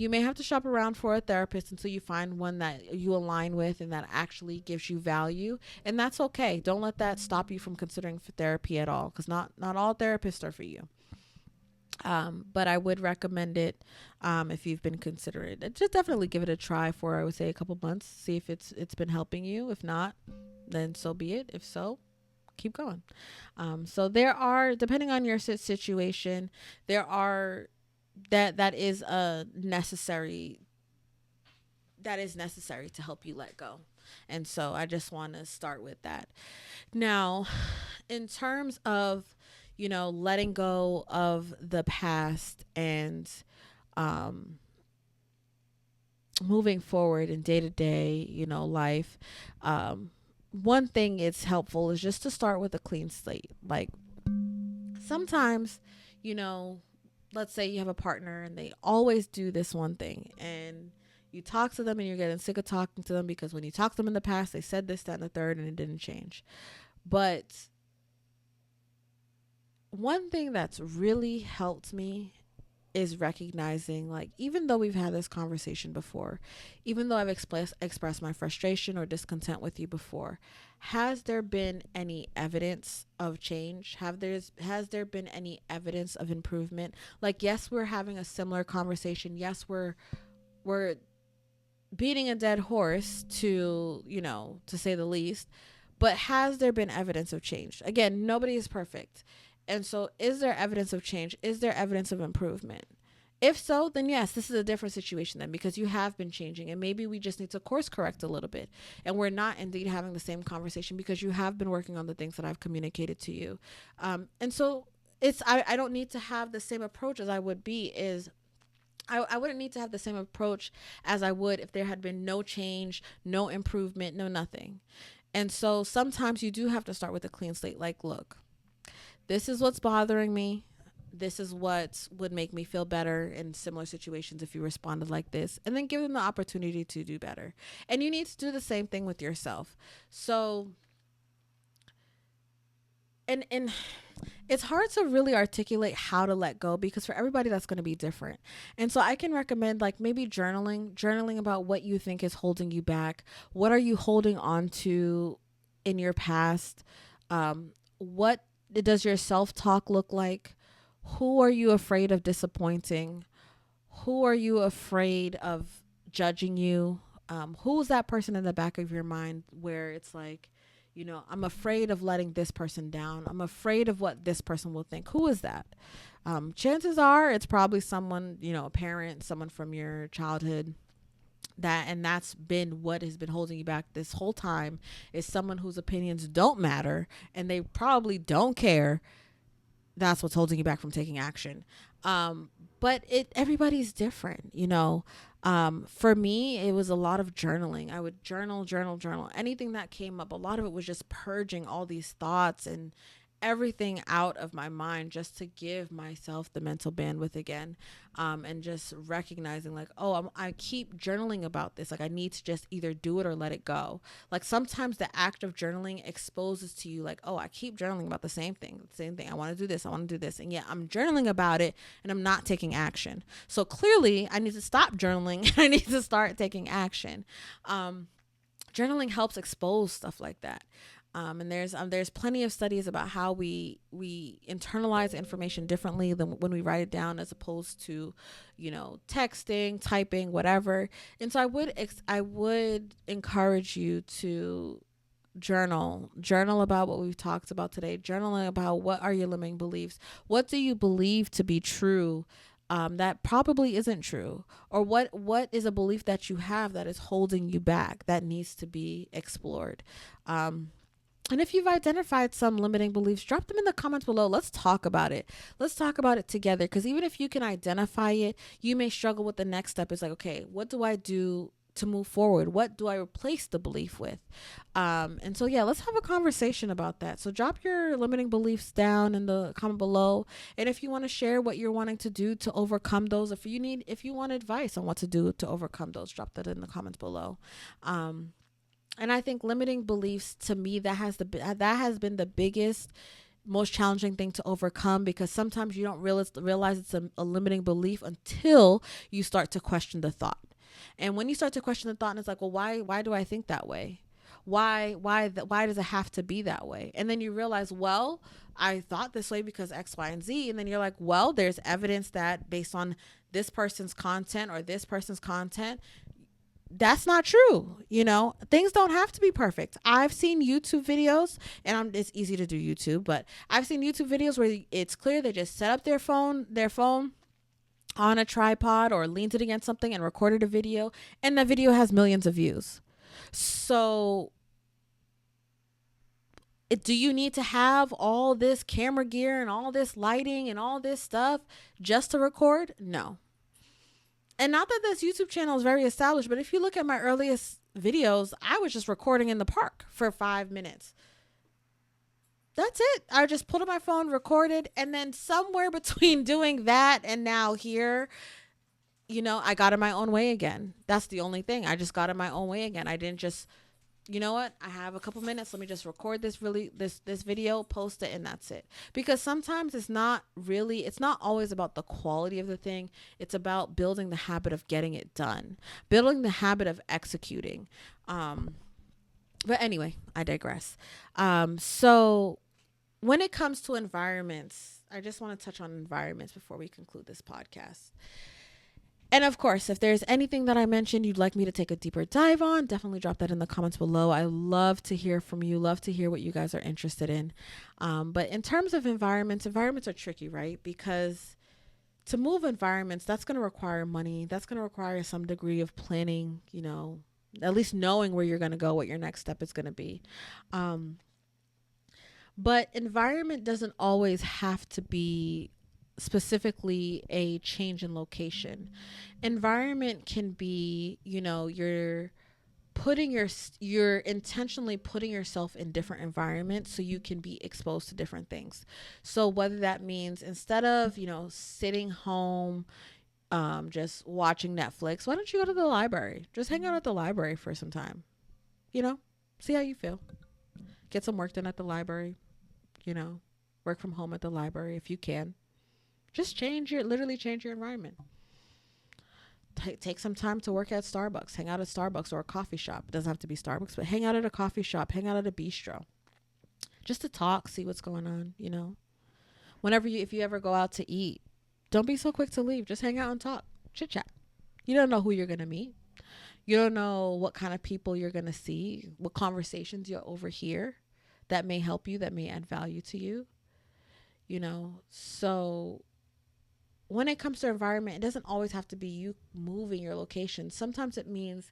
S1: may have to shop around for a therapist until you find one that you align with and that actually gives you value. And that's okay. Don't let that stop you from considering therapy at all, because not all therapists are for you. But I would recommend it if you've been considering it. Just definitely give it a try for, I would say, a couple months. See if it's been helping you. If not, then so be it. If so, keep going. So there are, depending on your situation, there are that is necessary to help you let go. And so I just want to start with that. Now, in terms of letting go of the past and moving forward in day-to-day, life, one thing it's helpful is just to start with a clean slate. Like, sometimes, let's say you have a partner and they always do this one thing, and you talk to them and you're getting sick of talking to them because when you talked to them in the past, they said this, that, and the third, and it didn't change. But one thing that's really helped me is recognizing, like, even though we've had this conversation before, even though I've expressed my frustration or discontent with you before, has there been any evidence of change? Has there been any evidence of improvement? Like, yes, we're having a similar conversation. Yes, we're beating a dead horse, to, to say the least. But has there been evidence of change? Again, nobody is perfect. And so, is there evidence of change? Is there evidence of improvement? If so, then yes, this is a different situation then, because you have been changing, and maybe we just need to course correct a little bit. And we're not indeed having the same conversation because you have been working on the things that I've communicated to you. And so I don't need to have the same approach as I would be is I wouldn't need to have the same approach as I would if there had been no change, no improvement, no nothing. And so sometimes you do have to start with a clean slate. Like, look, this is what's bothering me. This is what would make me feel better in similar situations if you responded like this, and then give them the opportunity to do better. And you need to do the same thing with yourself. So, and it's hard to really articulate how to let go, because for everybody that's going to be different. And so I can recommend, like, maybe journaling about what you think is holding you back. What are you holding on to in your past? What does your self-talk look like? Who are you afraid of disappointing? Who are you afraid of judging you? Who's that person in the back of your mind where it's like, I'm afraid of letting this person down. I'm afraid of what this person will think. Who is that? Chances are it's probably someone, a parent, someone from your childhood. That's been what has been holding you back this whole time, is someone whose opinions don't matter and they probably don't care. That's what's holding you back from taking action. But everybody's different, For me, it was a lot of journaling. I would journal. Anything that came up, a lot of it was just purging all these thoughts and everything out of my mind, just to give myself the mental bandwidth again. And just recognizing, like, I keep journaling about this. Like, I need to just either do it or let it go. Like, sometimes the act of journaling exposes to you, like, I keep journaling about the same thing. I want to do this. And yet I'm journaling about it and I'm not taking action. So clearly I need to stop journaling. I need to start taking action. Journaling helps expose stuff like that. And there's plenty of studies about how we internalize information differently than when we write it down, as opposed to, texting, typing, whatever. And so I would encourage you to journal about what we've talked about today. Journaling about, what are your limiting beliefs? What do you believe to be true? That probably isn't true, or what is a belief that you have that is holding you back, that needs to be explored. And if you've identified some limiting beliefs, drop them in the comments below. Let's talk about it. Let's talk about it together. Because even if you can identify it, you may struggle with the next step. It's like, okay, what do I do to move forward? What do I replace the belief with? And so, yeah, let's have a conversation about that. So drop your limiting beliefs down in the comment below. And if you want to share what you're wanting to do to overcome those, if you want advice on what to do to overcome those, drop that in the comments below. And I think limiting beliefs, to me, that has been the biggest, most challenging thing to overcome, because sometimes you don't realize it's a limiting belief until you start to question the thought. And when you start to question the thought, and it's like, well, why do I think that way? Why does it have to be that way? And then you realize, well, I thought this way because X, Y, and Z. And then you're like, well, there's evidence that based on this person's content or this person's content, that's not true. Things don't have to be perfect. I've seen YouTube videos, and it's easy to do YouTube, but I've seen YouTube videos where it's clear they just set up their phone on a tripod or leaned it against something and recorded a video, and that video has millions of views. So do you need to have all this camera gear and all this lighting and all this stuff just to record? No. And not that this YouTube channel is very established, but if you look at my earliest videos, I was just recording in the park for 5 minutes. That's it. I just pulled up my phone, recorded, and then somewhere between doing that and now here, I got in my own way again. That's the only thing. I just got in my own way again. I didn't just you know what? I have a couple minutes. Let me just record this video, post it, and that's it. Because sometimes it's not always about the quality of the thing. It's about building the habit of getting it done, building the habit of executing. But anyway, I digress. So when it comes to environments, I just want to touch on environments before we conclude this podcast. And of course, if there's anything that I mentioned you'd like me to take a deeper dive on, definitely drop that in the comments below. I love to hear from you, love to hear what you guys are interested in. But in terms of environments are tricky, right? Because to move environments, that's going to require money. That's going to require some degree of planning, at least knowing where you're going to go, what your next step is going to be. But environment doesn't always have to be specifically a change in location. Environment can be, you're intentionally putting yourself in different environments so you can be exposed to different things. So whether that means instead of, sitting home, just watching Netflix, why don't you go to the library? Just hang out at the library for some time, see how you feel. Get some work done at the library, work from home at the library if you can. Just literally change your environment. Take some time to work at Starbucks, hang out at Starbucks or a coffee shop. It doesn't have to be Starbucks, but hang out at a coffee shop, hang out at a bistro. Just to talk, see what's going on, if you ever go out to eat, don't be so quick to leave. Just hang out and talk, chit chat. You don't know who you're going to meet. You don't know what kind of people you're going to see, what conversations you'll overhear that may help you, that may add value to you, so when it comes to environment, it doesn't always have to be you moving your location. Sometimes it means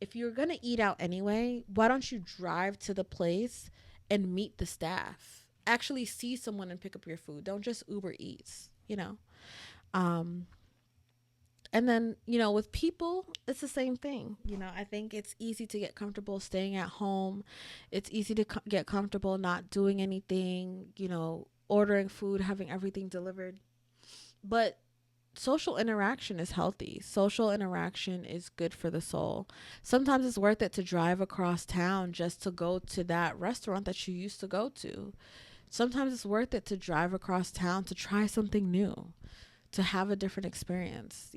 S1: if you're going to eat out anyway, why don't you drive to the place and meet the staff? Actually see someone and pick up your food. Don't just Uber Eats, And then, with people, it's the same thing. I think it's easy to get comfortable staying at home. It's easy to get comfortable not doing anything, ordering food, having everything delivered. But social interaction is healthy. Social interaction is good for the soul. Sometimes it's worth it to drive across town just to go to that restaurant that you used to go to. Sometimes it's worth it to drive across town to try something new, to have a different experience.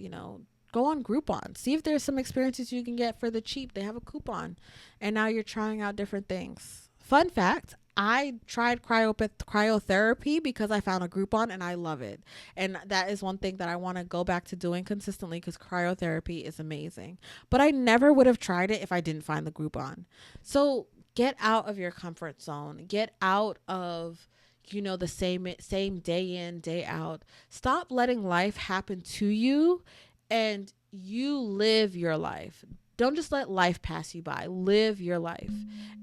S1: Go on Groupon. See if there's some experiences you can get for the cheap. They have a coupon. And now you're trying out different things. Fun fact, I tried cryotherapy because I found a Groupon and I love it. And that is one thing that I want to go back to doing consistently because cryotherapy is amazing. But I never would have tried it if I didn't find the Groupon. So get out of your comfort zone. Get out of, the same day in, day out. Stop letting life happen to you and you live your life. Don't just let life pass you by. Live your life.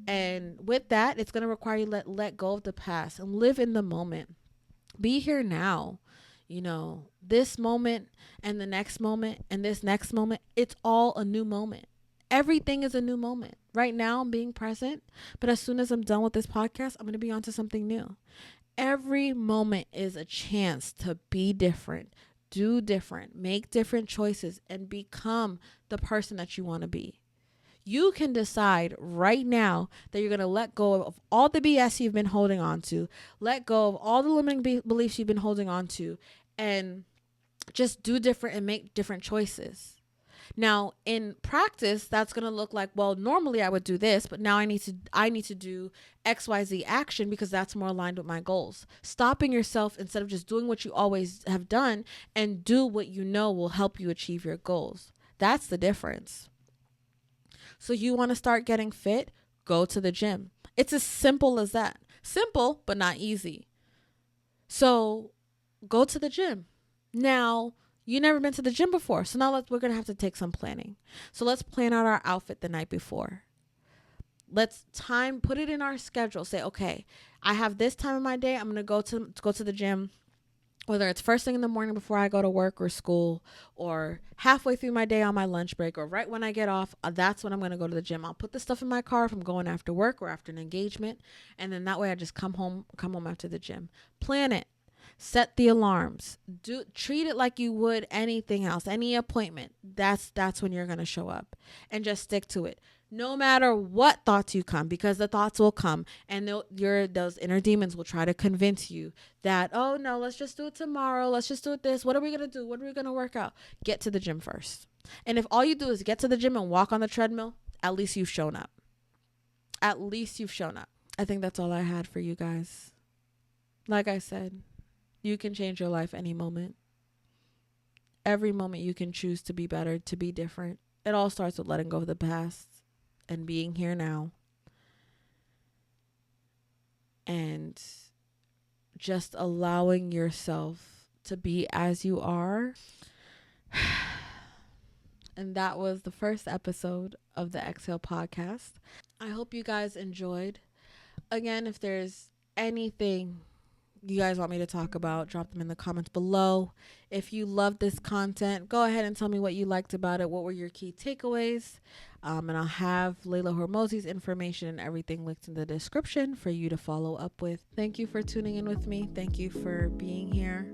S1: And with that, it's going to require you let go of the past and live in the moment. Be here now. This moment and the next moment and this next moment, it's all a new moment. Everything is a new moment. Right now, I'm being present. But as soon as I'm done with this podcast, I'm going to be on to something new. Every moment is a chance to be different. Do different, make different choices, and become the person that you want to be. You can decide right now that you're going to let go of all the BS you've been holding on to, let go of all the limiting beliefs you've been holding on to, and just do different and make different choices. Now, in practice, that's going to look like, well, normally I would do this, but now I need to do XYZ action because that's more aligned with my goals. Stopping yourself instead of just doing what you always have done and do what you know will help you achieve your goals. That's the difference. So you want to start getting fit? Go to the gym. It's as simple as that. Simple, but not easy. So go to the gym. Now, you never been to the gym before. So now we're going to have to take some planning. So let's plan out our outfit the night before. Let's put it in our schedule. Say, okay, I have this time of my day. I'm going to go to the gym, whether it's first thing in the morning before I go to work or school, or halfway through my day on my lunch break, or right when I get off. That's when I'm going to go to the gym. I'll put the stuff in my car if I'm going after work or after an engagement. And then that way I just come home after the gym. Plan it. Set the alarms. Treat it like you would anything else, any appointment. That's when you're going to show up, and just stick to it. No matter what thoughts you come, because the thoughts will come, and those inner demons will try to convince you that, oh no, let's just do it tomorrow. Let's just do it this. What are we going to do? What are we going to work out? Get to the gym first. And if all you do is get to the gym and walk on the treadmill, at least you've shown up. At least you've shown up. I think that's all I had for you guys. Like I said, you can change your life any moment. Every moment you can choose to be better, to be different. It all starts with letting go of the past and being here now. And just allowing yourself to be as you are. And that was the first episode of the Exhale podcast. I hope you guys enjoyed. Again, if there's anything you guys want me to talk about, drop them in the comments below. If you love this content, go ahead and tell me what you liked about it. What were your key takeaways? And I'll have Layla Hormozi's information and everything linked in the description for you to follow up with. Thank you for tuning in with me. Thank you for being here.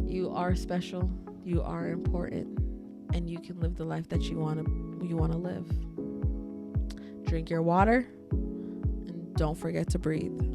S1: You are special. You are important. And you can live the life that you want to live. Drink your water and don't forget to breathe.